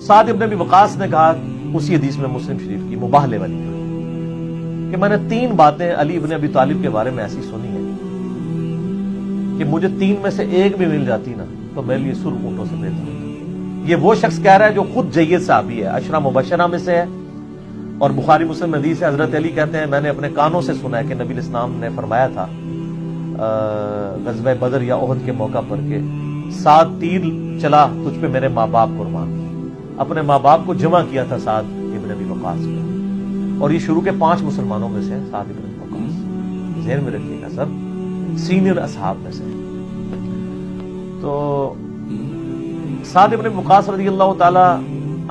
سعد ابن ابی وقاص نے کہا اسی حدیث میں مسلم شریف کی مباہلے والی کہ میں نے 3 باتیں علی ابن ابی طالب کے بارے میں ایسی سنی ہیں کہ مجھے 3 میں سے ایک بھی مل جاتی نا تو میرے لیے سرخ اونٹوں سے بہتر ہوتا۔ یہ وہ شخص کہہ رہا ہے جو خود جید صحابی ہے، عشرہ مبشرہ میں سے ہے، اور بخاری مسلم حدیث ہے، حضرت علی کہتے ہیں میں نے اپنے کانوں سے سنا ہے کہ نبی الاسلام نے فرمایا تھا غزوہ بدر یا احد کے موقع پر کہ 7 تیر چلا تجھ پہ میرے ماں باپ قربان، اپنے ماں باپ کو جمع کیا تھا سعد ابن ابی وقاص نے، اور یہ شروع کے 5 مسلمانوں میں سے سعد ابن ابی وقاص، ذہن میں رکھیے گا سر، سینئر اصحاب میں سے۔ تو سعد ابن ابی وقاص رضی اللہ تعالی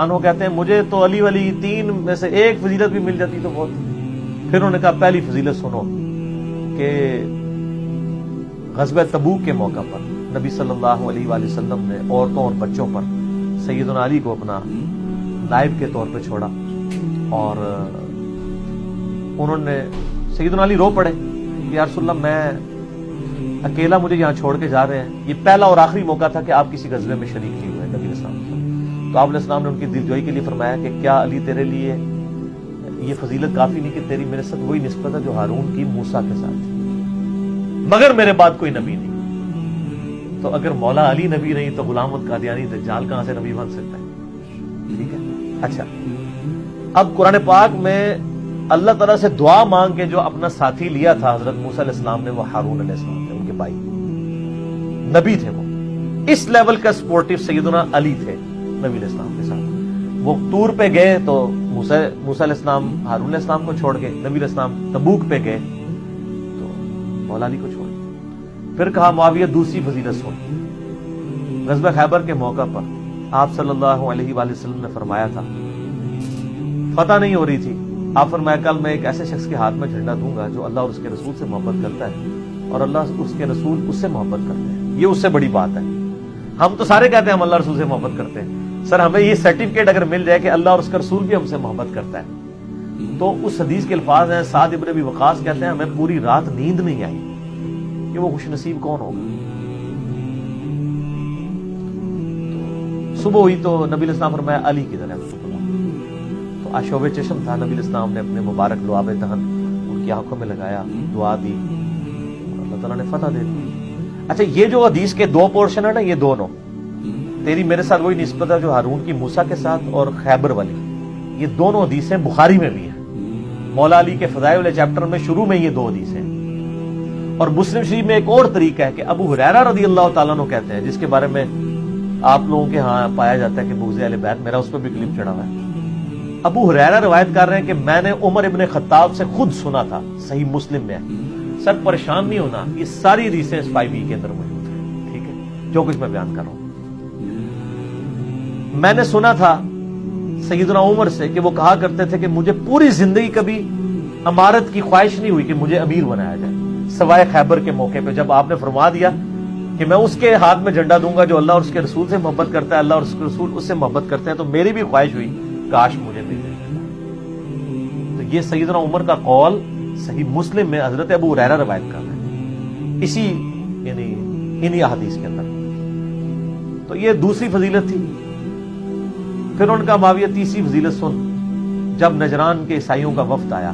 عنہ کہتے ہیں مجھے تو علی ولی 3 میں سے ایک فضیلت بھی مل جاتی تو بہت۔ پھر انہوں نے کہا پہلی فضیلت سنو کہ غزوہ تبوک کے موقع پر نبی صلی اللہ علیہ وآلہ وسلم نے عورتوں اور بچوں پر سیدنا علی کو اپنا نائب کے طور پہ چھوڑا، اور انہوں نے سیدنا علی رو پڑے کہ یا رسول اللہ میں اکیلا مجھے یہاں چھوڑ کے جا رہے ہیں، یہ پہلا اور آخری موقع تھا کہ آپ کسی غزوے میں شریک نہیں ہوئے نبی علیہ السلام۔ تو آپ علیہ السلام نے ان کی دلجوئی کے لیے فرمایا کہ کیا علی تیرے لیے یہ فضیلت کافی نہیں کہ تیری میرے ساتھ وہی نسبت ہے جو ہارون کی موسیٰ کے ساتھ تھی، مگر میرے بعد کوئی نبی نہیں۔ تو اگر مولا علی نبی نہیں تو غلام القادیانی دجال کہاں سے نبی بن سکتا ہے؟ ٹھیک ہے، اچھا اب قرآن پاک میں اللہ تعالیٰ سے دعا مانگ کے جو اپنا ساتھی لیا تھا حضرت موسیٰ علیہ السلام نے، وہ ہارون علیہ السلام تھے، ان کے بھائی نبی تھے، وہ اس لیول کا سپورٹیو سیدنا علی تھے نبی علیہ السلام کے ساتھ۔ وہ طور پہ گئے تو موسیٰ علیہ السلام ہارون علیہ السلام کو چھوڑ گئے، نبی علیہ السلام تبوک پہ گئے تو مولا علی کو چھوڑ گئے۔ پھر کہا معاویہ دوسری فضیلت سن، غزوہ خیبر کے موقع پر آپ صلی اللہ علیہ وآلہ وسلم نے فرمایا تھا، فتح نہیں ہو رہی تھی، آپ فرمایا کل میں ایک ایسے شخص کے ہاتھ میں جھنڈا دوں گا جو اللہ اور اس کے رسول سے محبت کرتا ہے اور اللہ اس کے رسول اس سے محبت کرتے ہیں۔ یہ اس سے بڑی بات ہے۔ ہم تو سارے کہتے ہیں ہم اللہ رسول سے محبت کرتے ہیں، سر ہمیں یہ سرٹیفکیٹ اگر مل جائے کہ اللہ اور اس کا رسول بھی ہم سے محبت کرتا ہے تو اس حدیث کے الفاظ ہیں، سعد ابن ابی وقاص کہتے ہیں ہمیں پوری رات نیند نہیں آئی کہ وہ خوش نصیب کون ہوگا۔ صبح ہوئی تو نبی علیہ السلام فرمایا علی کی طرف، تو آشوب چشم تھا، نبی علیہ السلام نے اپنے مبارک لعاب دہن ان کی آنکھوں میں لگایا، دعا دی، اللہ تعالیٰ نے فتح دے دی۔ اچھا یہ جو حدیث کے 2 پورشن ہے نا، یہ دونوں تیری میرے ساتھ وہی نسبت ہے جو ہارون کی موسیٰ کے ساتھ اور خیبر والی، یہ دونوں حدیثیں بخاری میں بھی ہیں، مولا علی کے فضائل والے چیپٹر میں شروع میں یہ 2 حدیثیں ہیں۔ اور مسلم شریف میں ایک اور طریقہ ہے کہ ابو ہریرہ رضی اللہ تعالیٰ عنہ کہتے ہیں، جس کے بارے میں آپ لوگوں کے ہاں پایا جاتا ہے کہ بغض اہل بیت، میرا اس پہ بھی کلپ چڑھا ہوا ہے۔ ابو ہریرہ روایت کر رہے ہیں کہ میں نے عمر ابن خطاب سے خود سنا تھا، صحیح مسلم میں ہے۔ سر پریشان نہیں ہونا، یہ ساری حدیثیں اس 5E کے اندر موجود ہیں، ٹھیک ہے، جو کچھ میں بیان کر رہا ہوں۔ میں نے سنا تھا سیدنا عمر سے کہ وہ کہا کرتے تھے کہ مجھے پوری زندگی کبھی امارت کی خواہش نہیں ہوئی کہ مجھے امیر بنایا جائے، سوائے خیبر کے موقع پہ جب آپ نے فرما دیا کہ میں اس کے ہاتھ میں جھنڈا دوں گا جو اللہ اور اس کے رسول سے محبت کرتا ہے، اللہ اور اس کے رسول اس سے محبت کرتے ہیں، تو میری بھی خواہش ہوئی کاش مجھے مل جائے۔ تو یہ سیدنا عمر کا قول صحیح مسلم میں حضرت ابو ہریرہ روایت کر رہے ہیں، اسی یعنی انہی احادیث کے اندر۔ تو یہ دوسری فضیلت تھی۔ پھر ان کا معاویہ تیسری فضیلت سن، جب نجران کے عیسائیوں کا وفد آیا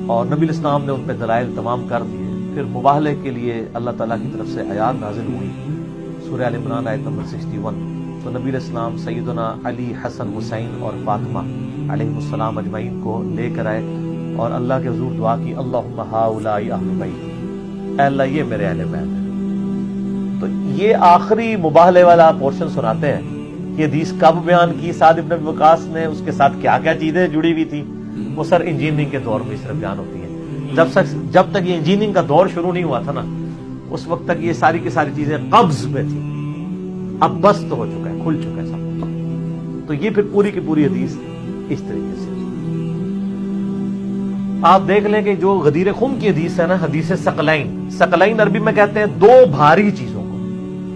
اور نبی الاسلام نے ان پہ دلائل تمام کر دیے، پھر مباہلے کے لیے اللہ تعالیٰ کی طرف سے آیات نازل ہوئی، سورہ آل عمران آیت نمبر 61۔ تو نبی علیہ السلام سیدنا علی، حسن، حسین اور فاطمہ علیہ السلام اجمعین کو لے کر آئے اور اللہ کے حضور دعا کی، اللہم ہؤلاء اہل بیت، اے اللہ یہ میرے اہل بیت ہیں۔ تو یہ آخری مباہلے والا پورشن سناتے ہیں کہ حدیث کب بیان کی سعد ابن ابی وقاص نے، اس کے ساتھ کیا کیا چیزیں جڑی ہوئی تھی، وہ سر انجینئرنگ کے دور میں صرف بیان ہوتی ہیں۔ جب تک یہ انجینئرنگ کا دور شروع نہیں ہوا تھا نا، اس وقت تک یہ ساری کی ساری چیزیں قبض میں تھی، اب بست ہو چکا ہے، کھل چکا ہے سب۔ تو یہ پھر پوری کی پوری حدیث اس طریقے سے آپ دیکھ لیں کہ جو غدیر خم کی حدیث ہے نا، حدیث ثقلین عربی میں کہتے ہیں 2 بھاری چیزوں کو۔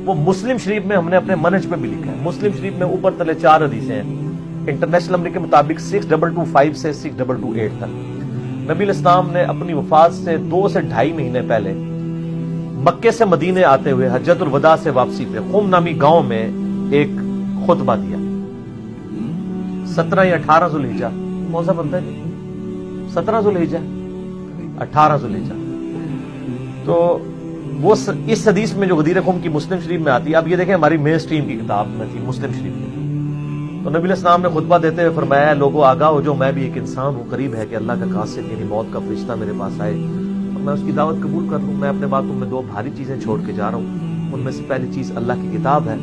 وہ مسلم شریف میں ہم نے اپنے منہج پہ بھی لکھا ہے، مسلم شریف میں اوپر تلے 4 حدیثیں ہیں، انٹرنیشنل نمبر کے مطابق 6225 سے 6228 تک۔ نبی علیہ السلام نے اپنی وفات سے 2 سے 2.5 مہینے پہلے مکے سے مدینے آتے ہوئے حجۃ الوداع سے واپسی پہ خم نامی گاؤں میں ایک خطبہ دیا، 17 یا 18 ذوالحجہ کون سا بنتا ہے جی؟ 17 ذوالحجہ 18 ذوالحجہ. تو وہ اس حدیث میں جو غدیر خم کی مسلم شریف میں آتی ہے. اب یہ دیکھیں ہماری مین سٹریم کی کتاب میں تھی مسلم شریف میں. تو نبی علیہ السلام نے خطبہ دیتے ہوئے فرمایا لوگوں آگاہ ہو جو میں بھی ایک انسان ہوں, قریب ہے کہ اللہ کا قاصد یعنی موت کا فرشتہ میرے پاس آئے اور میں اس کی دعوت قبول کر لوں. میں اپنے بعد تم میں 2 بھاری چیزیں چھوڑ کے جا رہا ہوں. ان میں سے پہلی چیز اللہ کی کتاب ہے.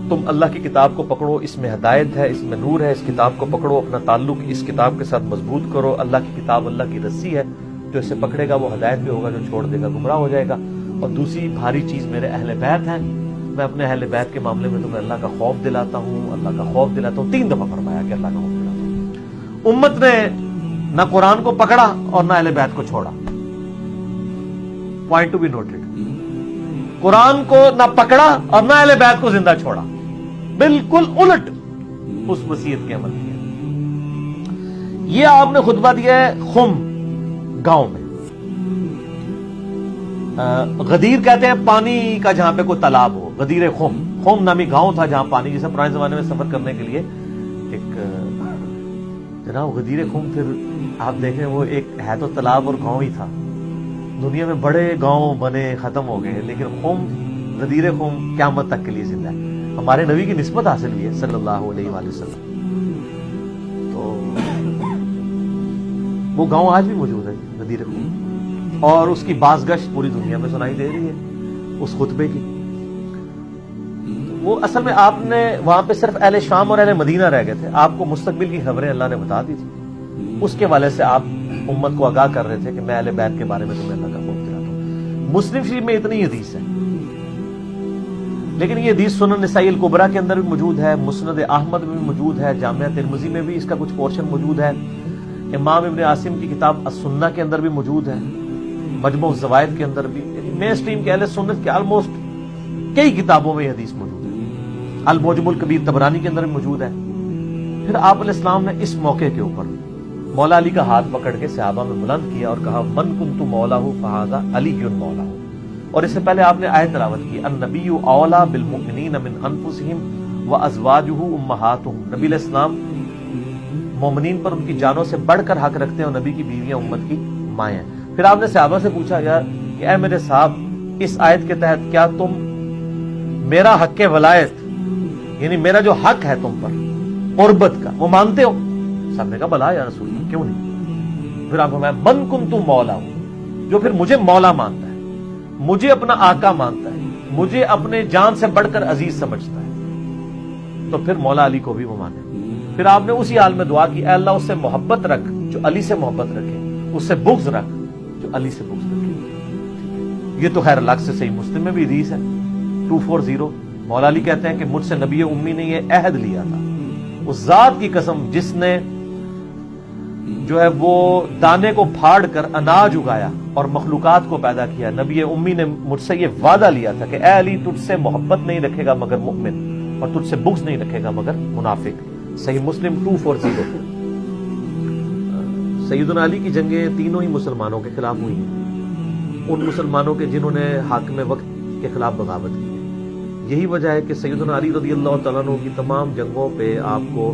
تم اللہ کی کتاب کو پکڑو, اس میں ہدایت ہے, اس میں نور ہے. اس کتاب کو پکڑو, اپنا تعلق اس کتاب کے ساتھ مضبوط کرو. اللہ کی کتاب اللہ کی رسی ہے, جو اسے پکڑے گا وہ ہدایت پہ ہوگا, جو چھوڑ دے گا گمراہ ہو جائے گا. اور دوسری بھاری چیز میرے اہل بیت ہیں, میں اپنے اہل بیت کے معاملے میں تمہیں اللہ کا خوف دلاتا ہوں, اللہ کا خوف دلاتا ہوں. 3 دفعہ فرمایا کہ اللہ کا خوف دلاتا ہوں. امت نے نہ قرآن کو پکڑا اور نہ اہل بیت کو چھوڑا. Point to be noted. قرآن کو نہ پکڑا اور نہ اہل بیت کو زندہ چھوڑا, بالکل الٹ اس وصیت کے عمل کیا. یہ آپ نے خطبہ دیا ہے خم گاؤں میں. غدیر کہتے ہیں پانی کا جہاں پہ کوئی تالاب ہو, غدیر خم. خم نامی گاؤں تھا جہاں پانی, جیسے پرانے زمانے میں سفر کرنے کے لیے ایک جناب غدیر خم. پھر آپ دیکھیں وہ ایک ہے تو تالاب اور گاؤں ہی تھا. دنیا میں بڑے گاؤں بنے ختم ہو گئے, لیکن خم غدیر خم قیامت تک کے لیے زندہ ہے. ہمارے نبی کی نسبت حاصل ہوئی ہے صلی اللہ علیہ وآلہ وسلم. تو وہ گاؤں آج بھی موجود ہے غدیر خم, اور اس کی بازگشت پوری دنیا میں سنائی دے رہی ہے اس خطبے کی. وہ اصل میں آپ نے وہاں پہ صرف اہل شام اور اہل مدینہ رہ گئے تھے. آپ کو مستقبل کی خبریں اللہ نے بتا دی تھی, اس کے والے سے آپ امت کو آگاہ کر رہے تھے کہ میں اہل بیت کے بارے میں تمہیں اللہ کا خوف دلاتا ہوں. مسلم شریف میں اتنی حدیث ہے, لیکن یہ حدیث سنن نسائی الکبریٰ کے اندر بھی موجود ہے, مسند احمد میں بھی موجود ہے, جامعہ ترمذی میں بھی اس کا کچھ پورشن موجود ہے, امام ابن عاصم کی کتاب السنہ کے اندر بھی موجود ہے, مجموع الزوائد کے اندر بھی. مین سٹریم کے اہل سنت کے آلموسٹ کئی کتابوں میں یہ حدیث موجود ہے. المعجم الکبیر طبرانی کے اندر بھی موجود ہے. پھر آپ علیہ السلام نے اس موقع کے اوپر مولا علی کا ہاتھ پکڑ کے صحابہ میں بلند کیا اور کہا من کنت مولہ فہذا علی مولہ. اور اس سے پہلے آپ نے آیت تلاوت کی النبی اولی بالمؤمنین من انفسہم وازواجہ امہاتہم. نبی علیہ السلام مومنین پر ان کی جانوں سے بڑھ کر حق رکھتے ہیں اور نبی کی بیویاں امت کی مائیں ہیں. پھر آپ نے صحابہ سے پوچھا یار کہ اے میرے صاحب, اس آیت کے تحت کیا تم میرا حق ولایت یعنی میرا جو حق ہے تم پر قربت کا وہ مانتے ہو؟ صاحب نے کہا بلا یا رسول اللہ, کیوں نہیں. پھر آپ کو میں من کنت مولا ہوں, جو پھر مجھے مولا مانتا ہے, مجھے اپنا آقا مانتا ہے, مجھے اپنے جان سے بڑھ کر عزیز سمجھتا ہے, تو پھر مولا علی کو بھی وہ مانے. پھر آپ نے اسی حال میں دعا کی اے اللہ اس سے محبت رکھ جو علی سے محبت رکھے, اس سے بغض رکھ جو علی سے بغض رکھے. یہ تو خیر الگ سے صحیح مسلم میں بھی حدیث ہے 240. مولا علی کہتے ہیں کہ مجھ سے نبی امی نے یہ عہد لیا تھا, اس ذات کی قسم جس نے جو ہے وہ دانے کو پھاڑ کر اناج اگایا اور مخلوقات کو پیدا کیا, نبی امی نے مجھ سے یہ وعدہ لیا تھا کہ اے علی تجھ سے محبت نہیں رکھے گا مگر مؤمن, اور تجھ سے بغض نہیں رکھے گا مگر منافق. صحیح مسلم 240. سیدنا علی کی جنگیں تینوں ہی مسلمانوں کے خلاف ہوئی ہیں, ان مسلمانوں کے جنہوں نے حاکم وقت کے خلاف بغاوت کی ہے. یہی وجہ ہے کہ سیدنا علی رضی اللہ تعالیٰ عنہ کی تمام جنگوں پہ آپ کو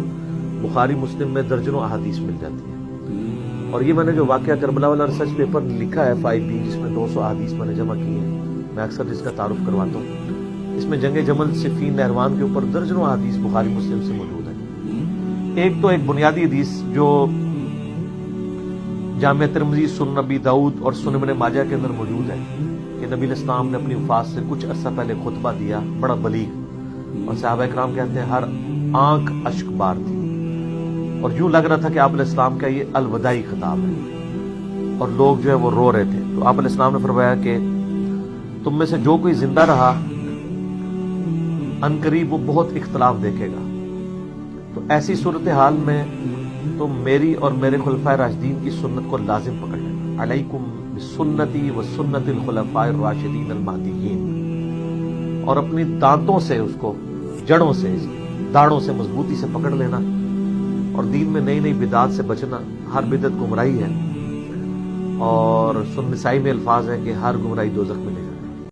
بخاری مسلم میں درجنوں احادیث مل جاتی ہیں. اور یہ میں نے جو واقعہ کربلا والا ریسرچ پیپر لکھا ہے 5B, جس میں 200 احادیث میں نے جمع کی ہیں, میں اکثر اس کا تعارف کرواتا ہوں. اس میں جنگ جمل صفین نہروان کے اوپر درجنوں احادیث بخاری مسلم سے موجود ہے. ایک تو ایک بنیادی حدیث جو جامعہ ترمذی, سنن نبی داؤد اور سنن ابن ماجہ کے اندر موجود ہے کہ نبی علیہ السلام نے اپنی وفات سے کچھ عرصہ پہلے خطبہ دیا, بڑا بلیغ, اور صحابہ کرام کہتے ہیں ہر آنکھ اشک بار تھی, اور یوں لگ رہا تھا کہ آپ علیہ السلام کا یہ الوداعی خطاب ہے, اور لوگ جو ہے وہ رو رہے تھے. تو آپ علیہ السلام نے فرمایا کہ تم میں سے جو کوئی زندہ رہا عنقریب وہ بہت اختلاف دیکھے گا, تو ایسی صورتحال میں تم میری اور میرے خلفائے راشدین کی سنت کو لازم پکڑ لینا. علیکم بسنتی و سنت الخلفاء الراشدین المہدیین, اور اپنی دانتوں سے اس کو جڑوں سے داڑوں سے مضبوطی سے پکڑ لینا, اور دین میں نئی نئی بدعات سے بچنا. ہر بدعت گمراہی ہے, اور سنن نسائی میں الفاظ ہیں کہ ہر گمراہی دوزخ میں